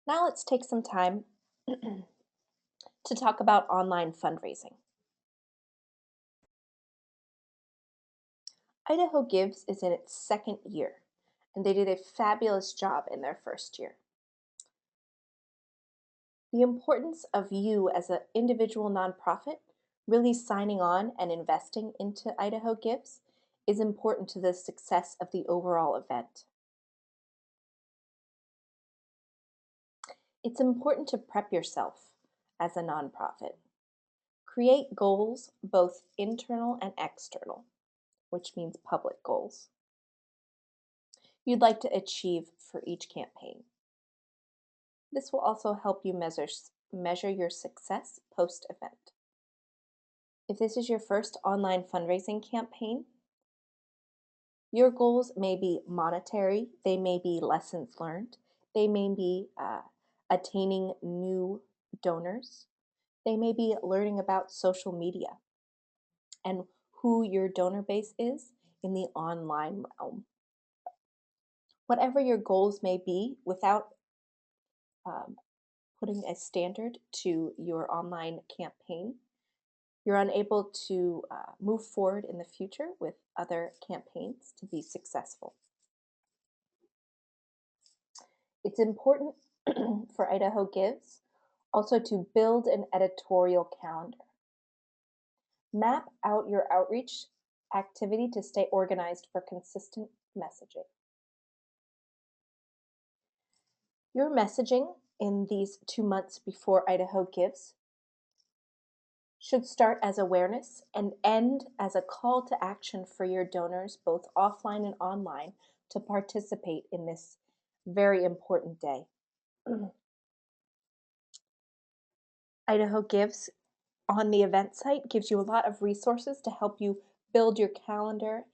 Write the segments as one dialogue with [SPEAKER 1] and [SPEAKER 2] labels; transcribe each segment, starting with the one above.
[SPEAKER 1] Now let's take some time to talk about online fundraising. Idaho Gives is in its second year, and they did a fabulous job in their first year. The importance of you as an individual nonprofit really signing on and investing into Idaho Gives is important to the success of the overall event. It's important to prep yourself as a nonprofit. Create goals, both internal and external, which means public goals, you'd like to achieve for each campaign. This will also help you measure your success post-event. If this is your first online fundraising campaign, your goals may be monetary, they may be lessons learned, they may be attaining new donors, they may be learning about social media and who your donor base is in the online realm. Whatever your goals may be, without putting a standard to your online campaign, you're unable to move forward in the future with other campaigns to be successful. It's important for Idaho Gives also to build an editorial calendar. Map out your outreach activity to stay organized for consistent messaging. Your messaging in these 2 months before Idaho Gives should start as awareness and end as a call to action for your donors, both offline and online, to participate in this very important day. Idaho Gives on the event site gives you a lot of resources to help you build your calendar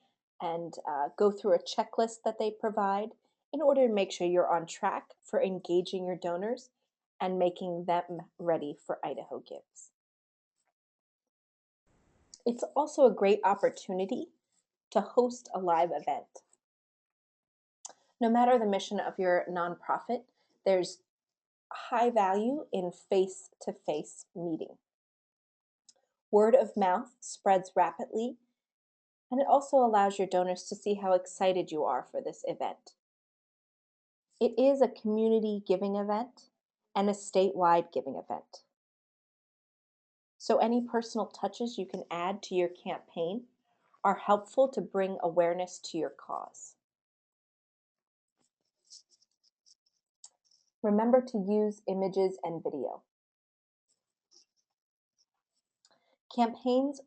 [SPEAKER 1] and go through a checklist that they provide in order to make sure you're on track for engaging your donors and making them ready for Idaho Gives. It's also a great opportunity to host a live event. No matter the mission of your nonprofit, there's high value in face-to-face meeting. Word of mouth spreads rapidly, and it also allows your donors to see how excited you are for this event. It is a community giving event and a statewide giving event. So any personal touches you can add to your campaign are helpful to bring awareness to your cause. Remember to use images and video.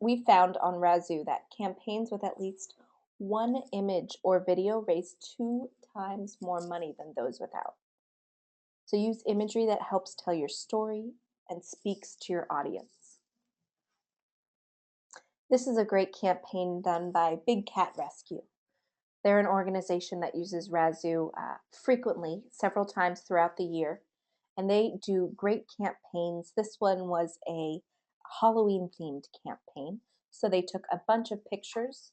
[SPEAKER 1] We found on Razoo that campaigns with at least one image or video raise 2 times more money than those without. So use imagery that helps tell your story and speaks to your audience. This is a great campaign done by Big Cat Rescue. They're an organization that uses Razoo frequently, several times throughout the year, and they do great campaigns. This one was a Halloween-themed campaign, so they took a bunch of pictures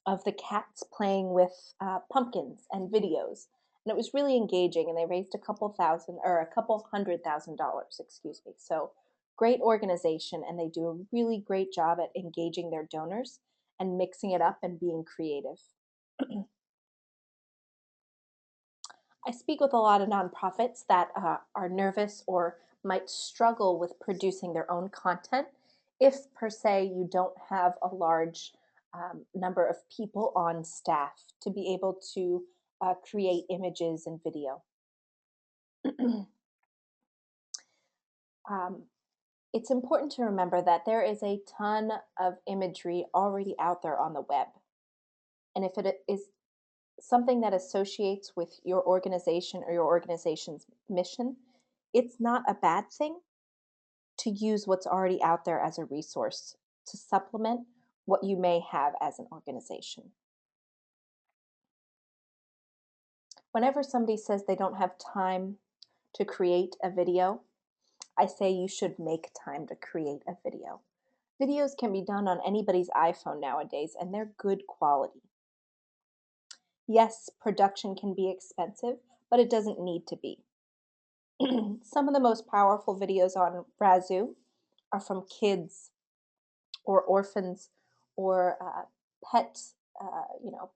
[SPEAKER 1] of the cats playing with pumpkins and videos, and it was really engaging, and they raised a couple $100,000, excuse me. So great organization, and they do a really great job at engaging their donors and mixing it up and being creative. I speak with a lot of nonprofits that are nervous or might struggle with producing their own content if, per se, you don't have a large number of people on staff to be able to create images and video. It's important to remember that there is a ton of imagery already out there on the web. And if it is something that associates with your organization or your organization's mission, it's not a bad thing to use what's already out there as a resource to supplement what you may have as an organization. Whenever somebody says they don't have time to create a video, I say you should make time to create a video. Videos can be done on anybody's iPhone nowadays, and they're good quality. Yes, production can be expensive, but it doesn't need to be. Some of the most powerful videos on Razoo are from kids or orphans or pet,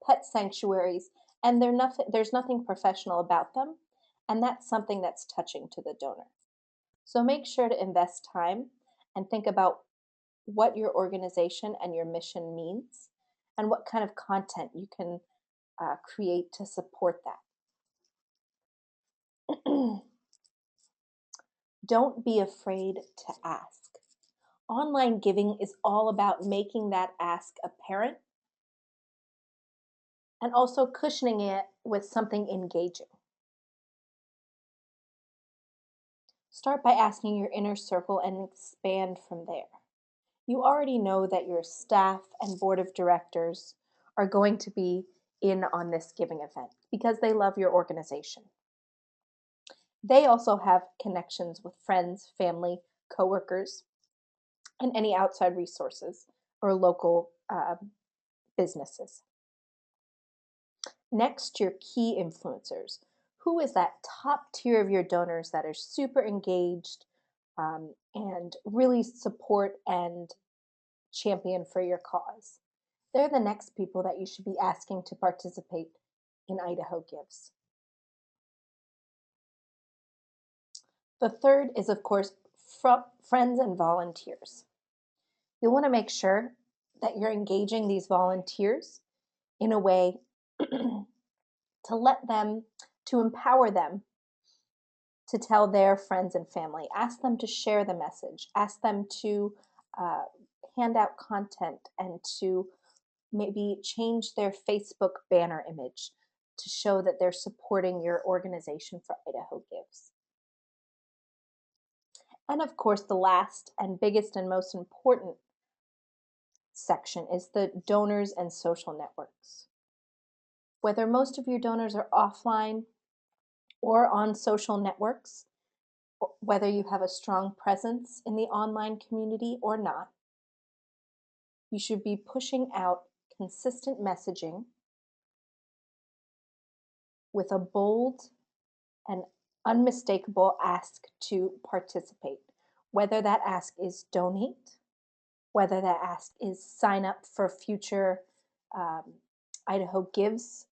[SPEAKER 1] pet sanctuaries, and there's nothing professional about them, and that's something that's touching to the donor. So make sure to invest time and think about what your organization and your mission means and what kind of content you can create to support that. Don't be afraid to ask. Online giving is all about making that ask apparent and also cushioning it with something engaging. Start by asking your inner circle and expand from there. You already know that your staff and board of directors are going to be in on this giving event because they love your organization. They also have connections with friends, family, coworkers, and any outside resources or local businesses. Next, your key influencers. Who is that top tier of your donors that are super engaged and really support and champion for your cause? They're the next people that you should be asking to participate in Idaho Gives. The third is, of course, friends and volunteers. You'll want to make sure that you're engaging these volunteers in a way to empower them to tell their friends and family. Ask them to share the message. Ask them to hand out content and to maybe change their Facebook banner image to show that they're supporting your organization for Idaho Gives. And of course, the last and biggest and most important section is the donors and social networks. Whether most of your donors are offline or on social networks, whether you have a strong presence in the online community or not, you should be pushing out consistent messaging with a bold and unmistakable ask to participate. Whether that ask is donate, whether that ask is sign up for future um, Idaho Gives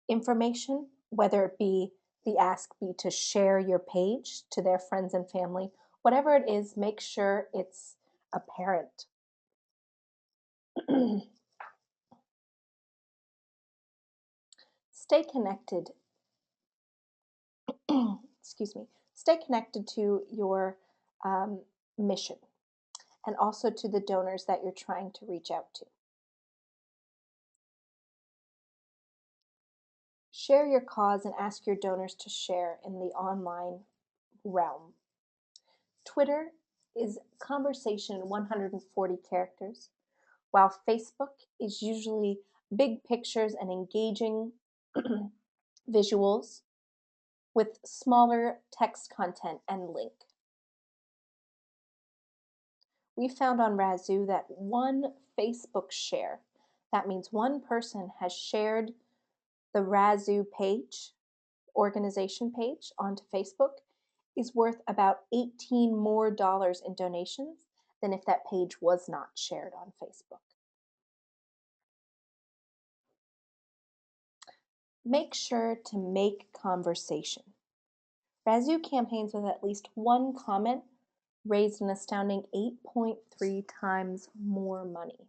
[SPEAKER 1] information, whether it be the ask be to share your page to their friends and family, whatever it is, make sure it's apparent. Stay connected. Excuse me. Stay connected to your mission and also to the donors that you're trying to reach out to. Share your cause and ask your donors to share in the online realm. Twitter is conversation in 140 characters, while Facebook is usually big pictures and engaging visuals with smaller text content and link. We found on Razoo that one Facebook share, that means one person has shared the Razoo page, organization page, onto Facebook, is worth about $18 more in donations than if that page was not shared on Facebook. Make sure to make conversation. Razoo campaigns with at least one comment raised an astounding 8.3 times more money.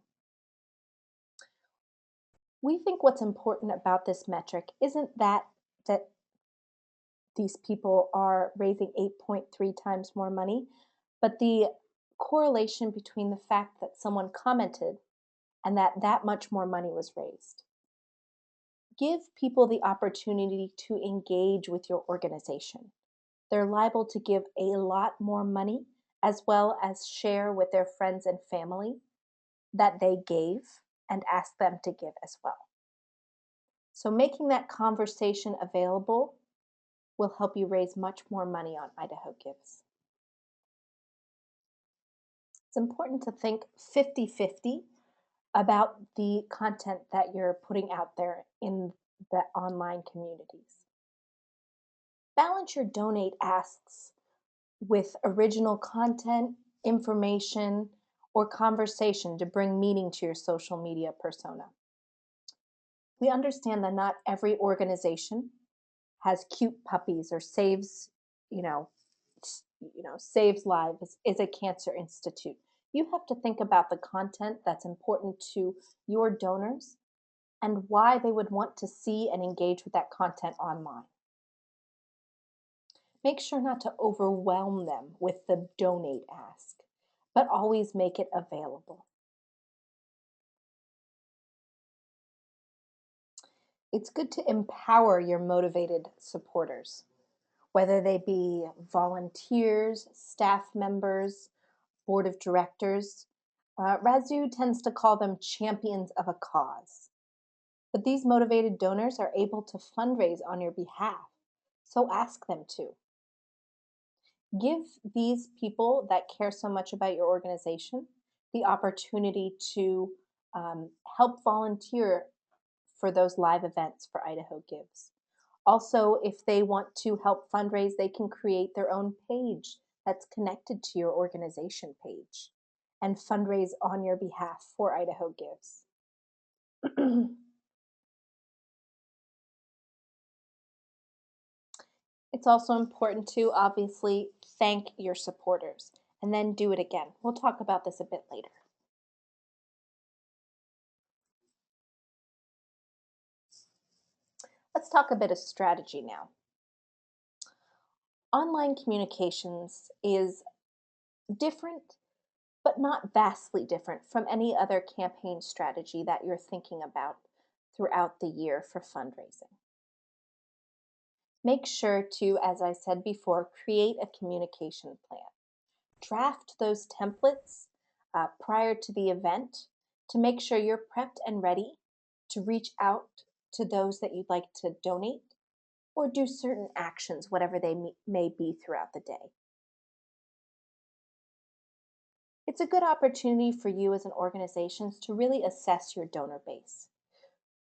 [SPEAKER 1] We think what's important about this metric isn't that these people are raising 8.3 times more money, but the correlation between the fact that someone commented and that much more money was raised. Give people the opportunity to engage with your organization. They're liable to give a lot more money as well as share with their friends and family that they gave and ask them to give as well. So making that conversation available will help you raise much more money on Idaho Gives. It's important to think 50-50 about the content that you're putting out there in the online communities. Balance your donate asks with original content, information, or conversation to bring meaning to your social media persona. We understand that not every organization has cute puppies or saves, you know, saves lives, is a cancer institute. You have to think about the content that's important to your donors and why they would want to see and engage with that content online. Make sure not to overwhelm them with the donate ask, but always make it available. It's good to empower your motivated supporters, whether they be volunteers, staff members, board of directors. Razoo tends to call them champions of a cause. But these motivated donors are able to fundraise on your behalf, so ask them to. Give these people that care so much about your organization the opportunity to help volunteer for those live events for Idaho Gives. Also, if they want to help fundraise, they can create their own page that's connected to your organization page and fundraise on your behalf for Idaho Gives. It's also important to obviously thank your supporters and then do it again. We'll talk about this a bit later. Let's talk a bit of strategy now. Online communications is different, but not vastly different from any other campaign strategy that you're thinking about throughout the year for fundraising. Make sure to, as I said before, create a communication plan. Draft those templates prior to the event to make sure you're prepped and ready to reach out to those that you'd like to donate or do certain actions, whatever they may be throughout the day. It's a good opportunity for you as an organization to really assess your donor base,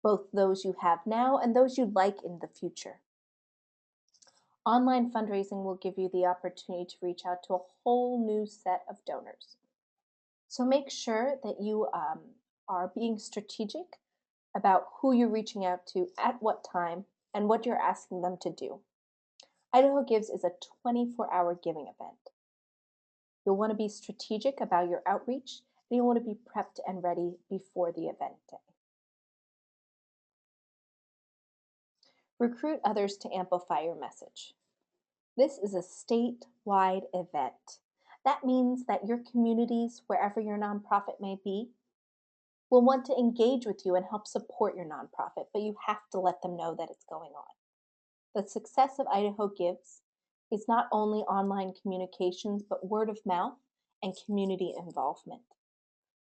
[SPEAKER 1] both those you have now and those you'd like in the future. Online fundraising will give you the opportunity to reach out to a whole new set of donors. So make sure that you are being strategic about who you're reaching out to at what time and what you're asking them to do. Idaho Gives is a 24-hour giving event. You'll want to be strategic about your outreach, and you'll want to be prepped and ready before the event day. Recruit others to amplify your message. This is a statewide event. That means that your communities, wherever your nonprofit may be, will want to engage with you and help support your nonprofit, but you have to let them know that it's going on. The success of Idaho Gives is not only online communications, but word of mouth and community involvement.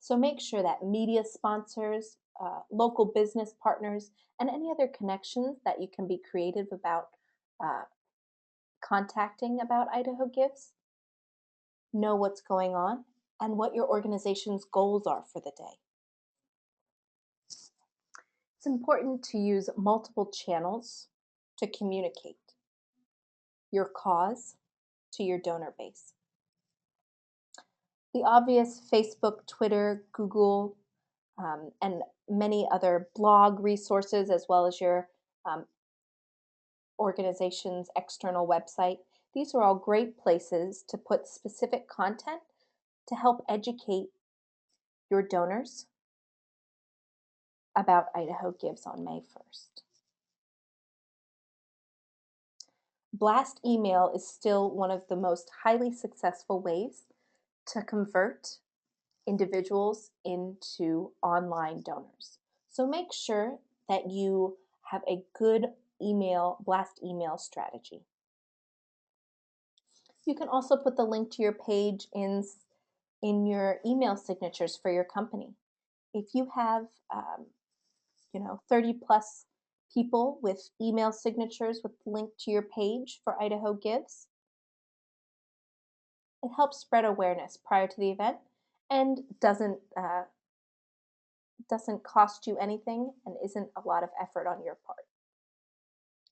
[SPEAKER 1] So make sure that media sponsors, local business partners, and any other connections that you can be creative about contacting about Idaho Gives know what's going on and what your organization's goals are for the day. It's important to use multiple channels to communicate your cause to your donor base. The obvious Facebook, Twitter, Google, and many other blog resources, as well as your organization's external website. These are all great places to put specific content to help educate your donors about Idaho Gives on May 1st. Blast email is still one of the most highly successful ways to convert individuals into online donors. So make sure that you have a good blast email strategy. You can also put the link to your page in your email signatures for your company. If you have 30 plus people with email signatures with the link to your page for Idaho Gives, it helps spread awareness prior to the event and doesn't cost you anything and isn't a lot of effort on your part.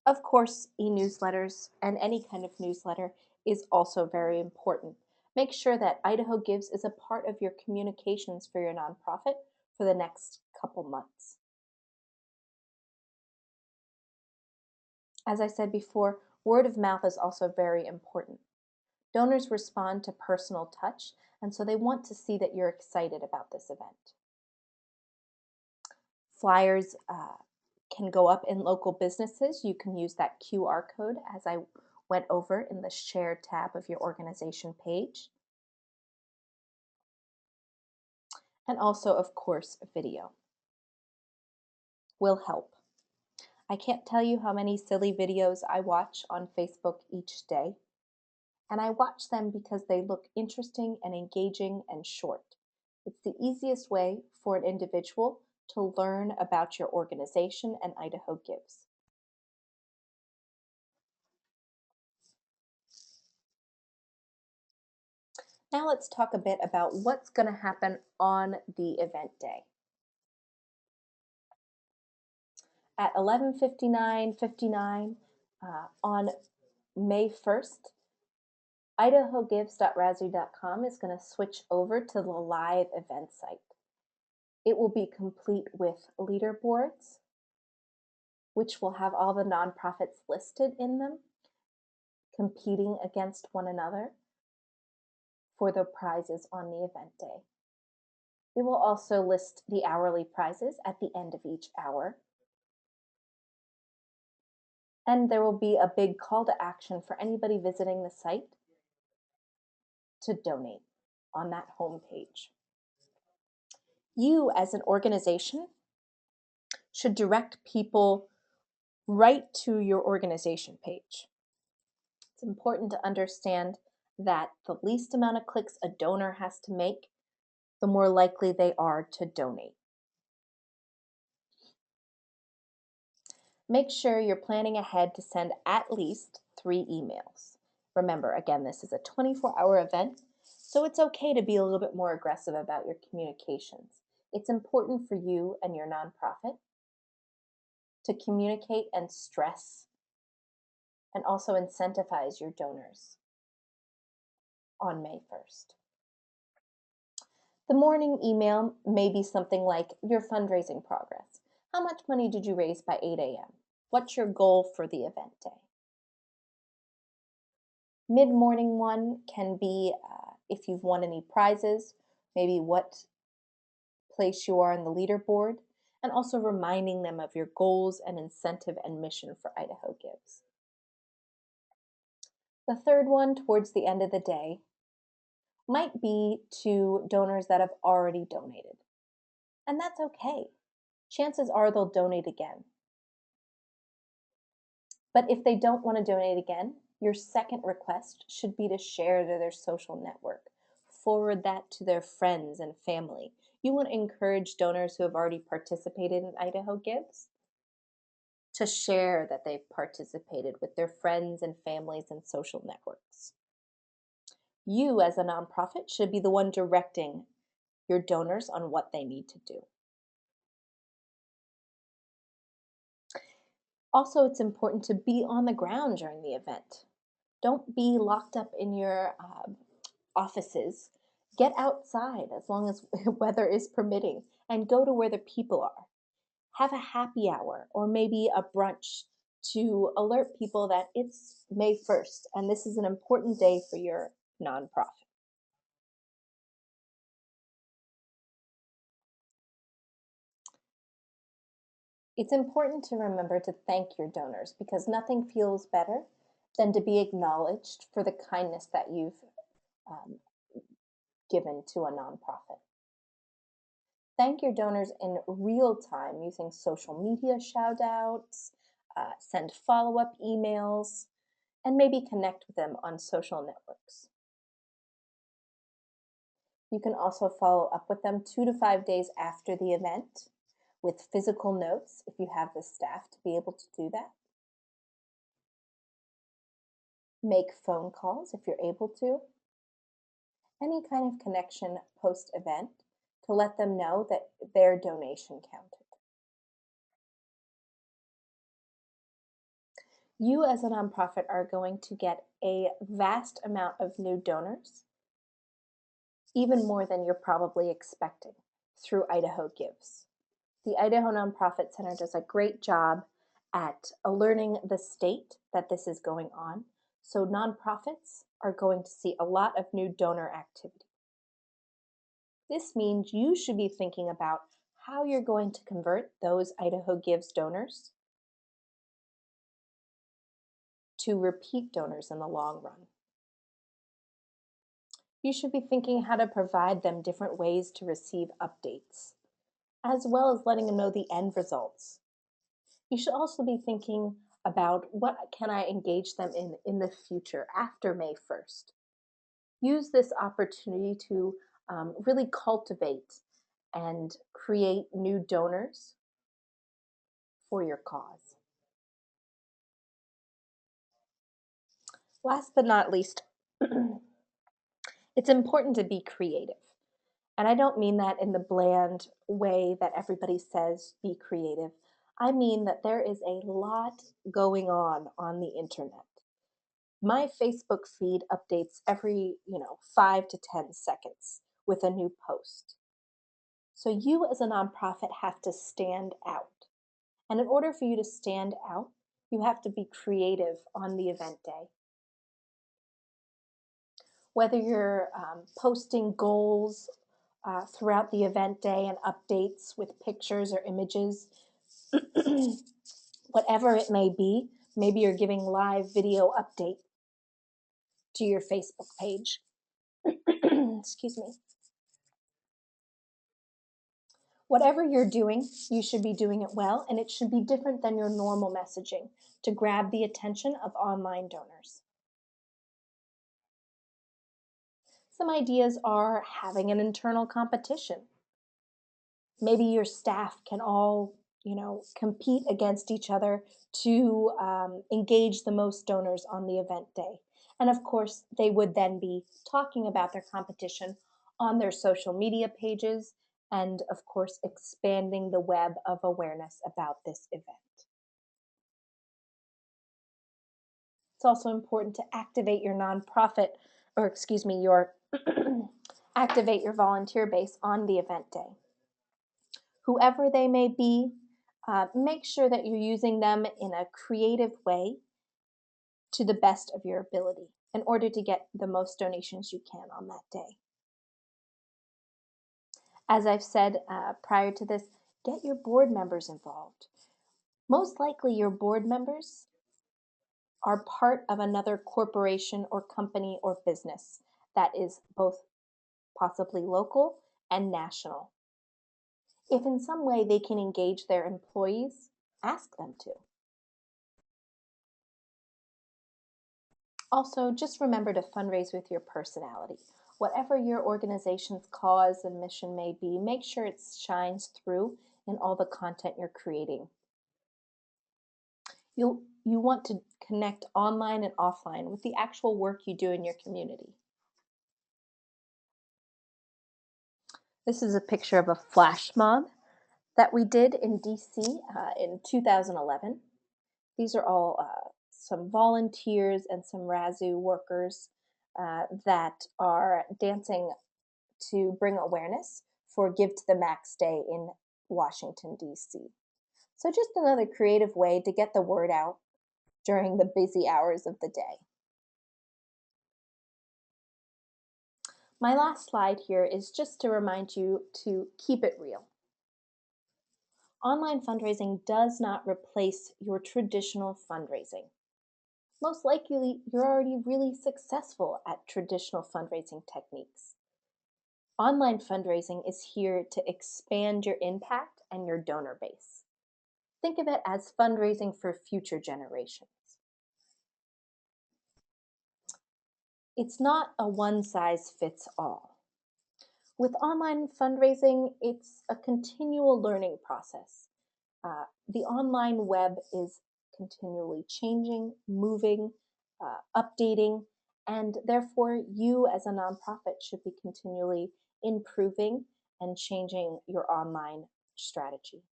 [SPEAKER 1] Of course, e-newsletters and any kind of newsletter is also very important. Make sure that Idaho Gives is a part of your communications for your nonprofit for the next couple months. As I said before, word of mouth is also very important. Donors respond to personal touch, and so they want to see that you're excited about this event. Flyers can go up in local businesses. You can use that QR code as I went over in the Share tab of your organization page. And also, of course, video will help. I can't tell you how many silly videos I watch on Facebook each day. And I watch them because they look interesting and engaging and short. It's the easiest way for an individual to learn about your organization and Idaho Gives. Now let's talk a bit about what's going to happen on the event day. At 11:59 on May 1st, IdahoGives.Razoo.com is going to switch over to the live event site. It will be complete with leaderboards, which will have all the nonprofits listed in them, competing against one another for the prizes on the event day. It will also list the hourly prizes at the end of each hour. And there will be a big call to action for anybody visiting the site to donate on that homepage. You, as an organization, should direct people right to your organization page. It's important to understand that the least amount of clicks a donor has to make, the more likely they are to donate. Make sure you're planning ahead to send at least 3 emails. Remember, again, this is a 24-hour event, so it's okay to be a little bit more aggressive about your communications. It's important for you and your nonprofit to communicate and stress and also incentivize your donors on May 1st. The morning email may be something like your fundraising progress. How much money did you raise by 8 a.m.? What's your goal for the event day? Mid-morning one can be if you've won any prizes, maybe what place you are in the leaderboard, and also reminding them of your goals and incentive and mission for Idaho Gives. The third one, towards the end of the day, might be to donors that have already donated. And that's okay. Chances are they'll donate again. But if they don't want to donate again, your second request should be to share to their social network. Forward that to their friends and family. You want to encourage donors who have already participated in Idaho Gives to share that they've participated with their friends and families and social networks. You, as a nonprofit, should be the one directing your donors on what they need to do. Also, it's important to be on the ground during the event. Don't be locked up in your offices. Get outside as long as weather is permitting and go to where the people are. Have a happy hour or maybe a brunch to alert people that it's May 1st and this is an important day for your nonprofit. It's important to remember to thank your donors because nothing feels better than to be acknowledged for the kindness that you've um, given to a nonprofit. Thank your donors in real time using social media shout outs, send follow-up emails, and maybe connect with them on social networks. You can also follow up with them 2 to 5 days after the event with physical notes if you have the staff to be able to do that. Make phone calls if you're able to. Any kind of connection post-event to let them know that their donation counted. You as a nonprofit are going to get a vast amount of new donors, even more than you're probably expecting, through IdahoGives. The Idaho Nonprofit Center does a great job at alerting the state that this is going on, so nonprofits are going to see a lot of new donor activity. This means you should be thinking about how you're going to convert those IdahoGives donors to repeat donors in the long run. You should be thinking how to provide them different ways to receive updates, as well as letting them know the end results. You should also be thinking about what can I engage them in the future after May 1st. Use this opportunity to really cultivate and create new donors for your cause. Last but not least, it's important to be creative. And I don't mean that in the bland way that everybody says be creative. I mean that there is a lot going on the internet. My Facebook feed updates every, 5 to 10 seconds with a new post. So you as a nonprofit have to stand out. And in order for you to stand out, you have to be creative on the event day. Whether you're posting goals throughout the event day and updates with pictures or images, whatever it may be, maybe you're giving live video update to your Facebook page. Excuse me. Whatever you're doing, you should be doing it well, and it should be different than your normal messaging to grab the attention of online donors. Some ideas are having an internal competition. Maybe your staff can all, compete against each other to engage the most donors on the event day. And of course, they would then be talking about their competition on their social media pages and, of course, expanding the web of awareness about this event. It's also important to activate your nonprofit, or excuse me, your activate your volunteer base on the event day. Whoever they may be, make sure that you're using them in a creative way to the best of your ability in order to get the most donations you can on that day. As I've said prior to this, get your board members involved. Most likely your board members are part of another corporation or company or business that is both possibly local and national. If in some way they can engage their employees, ask them to. Also, just remember to fundraise with your personality. Whatever your organization's cause and mission may be, make sure it shines through in all the content you're creating. You want to connect online and offline with the actual work you do in your community. This is a picture of a flash mob that we did in DC in 2011. These are all some volunteers and some Razoo workers that are dancing to bring awareness for Give to the Max Day in Washington, D.C. So just another creative way to get the word out during the busy hours of the day. My last slide here is just to remind you to keep it real. Online fundraising does not replace your traditional fundraising. Most likely, you're already really successful at traditional fundraising techniques. Online fundraising is here to expand your impact and your donor base. Think of it as fundraising for future generations. It's not a one-size-fits-all. With online fundraising, it's a continual learning process. The online web is continually changing, moving, updating, and therefore you as a nonprofit should be continually improving and changing your online strategy.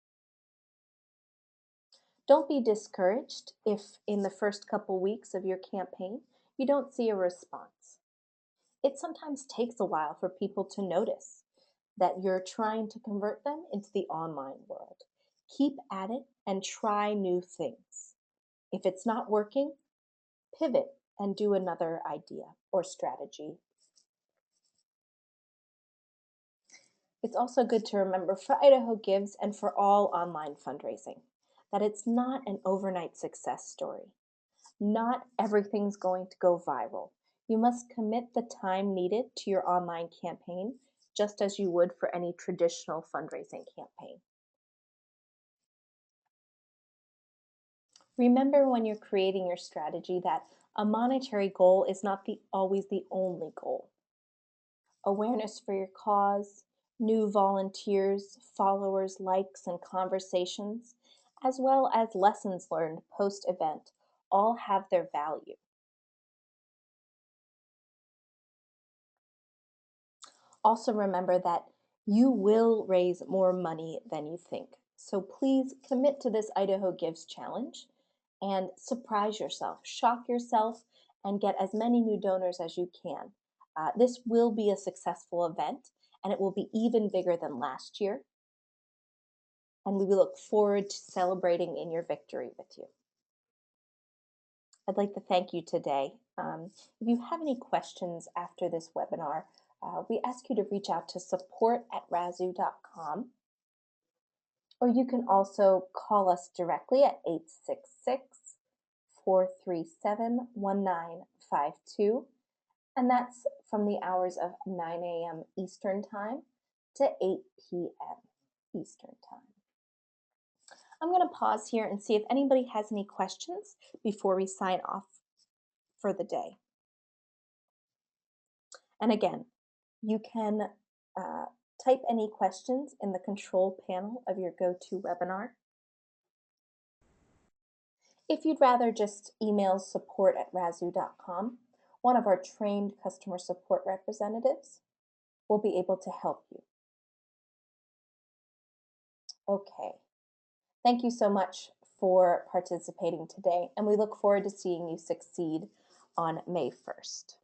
[SPEAKER 1] Don't be discouraged if in the first couple weeks of your campaign you don't see a response. It sometimes takes a while for people to notice that you're trying to convert them into the online world. Keep at it and try new things. If it's not working, pivot and do another idea or strategy. It's also good to remember for Idaho Gives and for all online fundraising that it's not an overnight success story. Not everything's going to go viral. You must commit the time needed to your online campaign just as you would for any traditional fundraising campaign. Remember when you're creating your strategy that a monetary goal is not always the only goal. Awareness for your cause, new volunteers, followers, likes, and conversations, as well as lessons learned post-event, all have their value. Also remember that you will raise more money than you think. So please commit to this Idaho Gives challenge and surprise yourself, shock yourself, and get as many new donors as you can. This will be a successful event and it will be even bigger than last year. And we look forward to celebrating in your victory with you. I'd like to thank you today. If you have any questions after this webinar, we ask you to reach out to support@razoo.com, or you can also call us directly at 866-437-1952, and that's from the hours of 9 a.m. Eastern Time to 8 p.m. Eastern Time. I'm going to pause here and see if anybody has any questions before we sign off for the day. And again, you can type any questions in the control panel of your GoToWebinar. If you'd rather just email support@razoo.com, one of our trained customer support representatives will be able to help you. Okay. Thank you so much for participating today, and we look forward to seeing you succeed on May 1st.